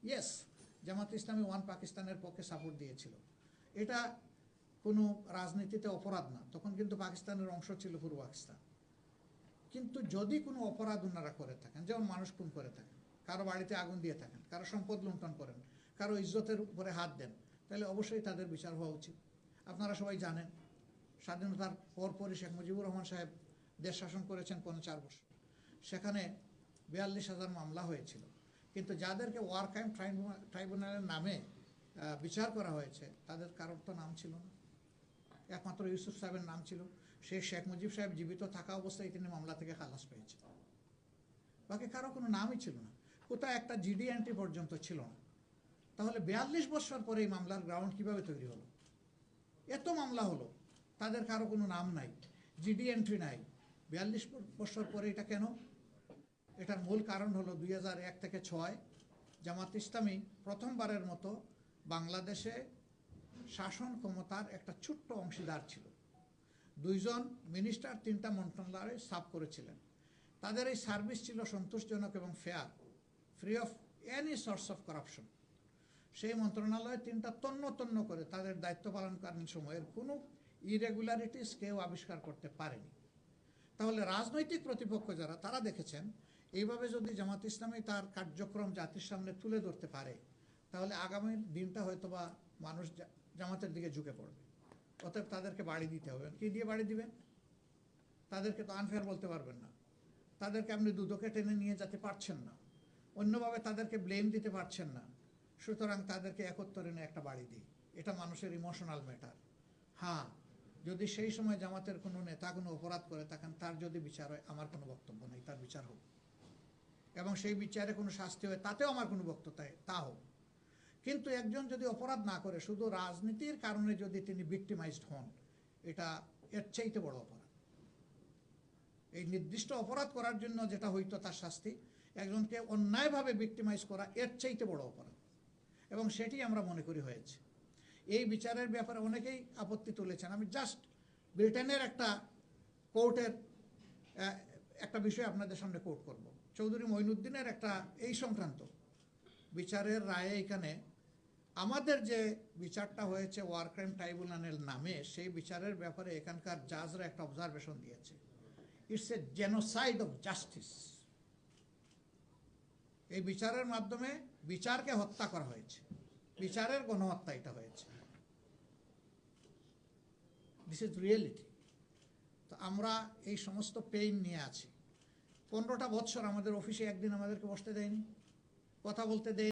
Yes, Jamaat Islami one পাকিস্তানের পক্ষে support দিয়েছিল। এটা কোনো রাজনীতিতে অপরাধ না, তখন কিন্তু পাকিস্তানের অংশ ছিল পূর্ব পাকিস্তান। কিন্তু যদি কোনো অপরাধ ওনারা করে থাকেন, যেমন মানুষ খুন করে থাকেন, কারো বাড়িতে আগুন দিয়ে থাকেন, কারো সম্পদ লুণ্ঠন করেন, কারো ইজ্জতের উপরে হাত দেন, তাহলে অবশ্যই তাদের বিচার হওয়া উচিত। আপনারা সবাই জানেন, স্বাধীনতার পরপরই শেখ মুজিবুর রহমান সাহেব দেশ শাসন করেছেন 4 বছর। সেখানে 42,000 মামলা হয়েছিল, কিন্তু যাদেরকে ওয়ার ক্রাইম ট্রাইব্যুনালের নামে বিচার করা হয়েছে তাদের কারোর তো নাম ছিল না, একমাত্র ইউসুফ সাহেবের নাম ছিল। সেই শেখ মুজিব সাহেব জীবিত থাকা অবস্থায় তিনি মামলা থেকে খালাস পেয়েছেন, বাকি কারো কোনো নামই ছিল না, কোথায় একটা জিডি এন্ট্রি পর্যন্ত ছিল না। তাহলে 42 বছর পরে এই মামলার গ্রাউন্ড কিভাবে তৈরি হলো? এত মামলা হলো, তাদের কারো কোনো নাম নাই, জিডি এন্ট্রি নাই, 42 বছর পরে এটা কেন? এটার মূল কারণ হলো 2001 থেকে 6 জামাত ইসলামী প্রথমবারের মতো বাংলাদেশে শাসন ক্ষমতার একটা ছোট্ট অংশীদার ছিল। 2 জন মিনিস্টার 3টা মন্ত্রণালয়ে সার্ভ করেছিলেন। তাদের এই সার্ভিস ছিল সন্তোষজনক এবং fair, free of any source of corruption. সেই মন্ত্রণালয়ে 3টা তন্ন করে তাদের দায়িত্ব পালনকালীন সময়ের কোনো ইরেগুলারিটিস কেউ আবিষ্কার করতে পারেনি। তাহলে রাজনৈতিক প্রতিপক্ষ যারা, তারা দেখেছেন এইভাবে যদি জামাত ইসলামী তার কার্যক্রম জাতির সামনে তুলে ধরতে পারে, তাহলে আগামী দিনটা হয়তো বা মানুষ জামাতের দিকে ঝুঁকে পড়বে। অতএব তাদেরকে বাড়ি দিতে হবে। কি দিয়ে বাড়ি দিবেন? তাদেরকে তো আনফেয়ার বলতে পারবেন না, তাদেরকে আপনি দুদকে টেনে নিয়ে যেতে পারছেন না, অন্যভাবে তাদেরকে ব্লেম দিতে পারছেন না। সুতরাং তাদেরকে একত্তরে নিয়ে একটা বাড়ি দিই, এটা মানুষের ইমোশনাল ম্যাটার। হ্যাঁ, যদি সেই সময় জামাতের কোনো নেতা কোনো অপরাধ করে থাকেন, তার যদি বিচার হয়, আমার কোনো বক্তব্য নেই, তার বিচার হোক, এবং সেই বিচারে কোনো শাস্তি হয়, তাতেও আমার কোনো বক্তব্য তা হোক। কিন্তু একজন যদি অপরাধ না করে, শুধু রাজনীতির কারণে যদি তিনি ভিক্টিমাইজড হন, এটা এর চাইতে বড় অপরাধ। এই নির্দিষ্ট অপরাধ করার জন্য যেটা হইতো তার শাস্তি, একজনকে অন্যায়ভাবে ভিক্টিমাইজ করা এর চাইতে বড় অপরাধ, এবং সেটি আমরা মনে করি হয়েছে। এই বিচারের ব্যাপারে অনেকেই আপত্তি তুলেছেন। আমি জাস্ট ব্রিটেনের একটা কোর্টের একটা বিষয় আপনাদের সামনে কোর্ট করব। চৌধুরী মঈনুদ্দিনের একটা এই সংক্রান্ত বিচারের রায়ে এখানে আমাদের যে বিচারটা হয়েছে ওয়ার ক্রাইম ট্রাইব্যুনালের নামে, সেই বিচারের ব্যাপারে এখানকার জাজরা একটা অবজারভেশন দিয়েছে। It's a genocide of justice. এই বিচারের মাধ্যমে বিচারকে হত্যা করা হয়েছে, বিচারের গণহত্যা এটা হয়েছে। This is reality. তো আমরা এই সমস্ত পেইন নিয়ে আছি। 15টা বছর আমাদের অফিসে একদিন আমাদেরকে বসতে দেয়নি, কথা বলতে দেয়নি।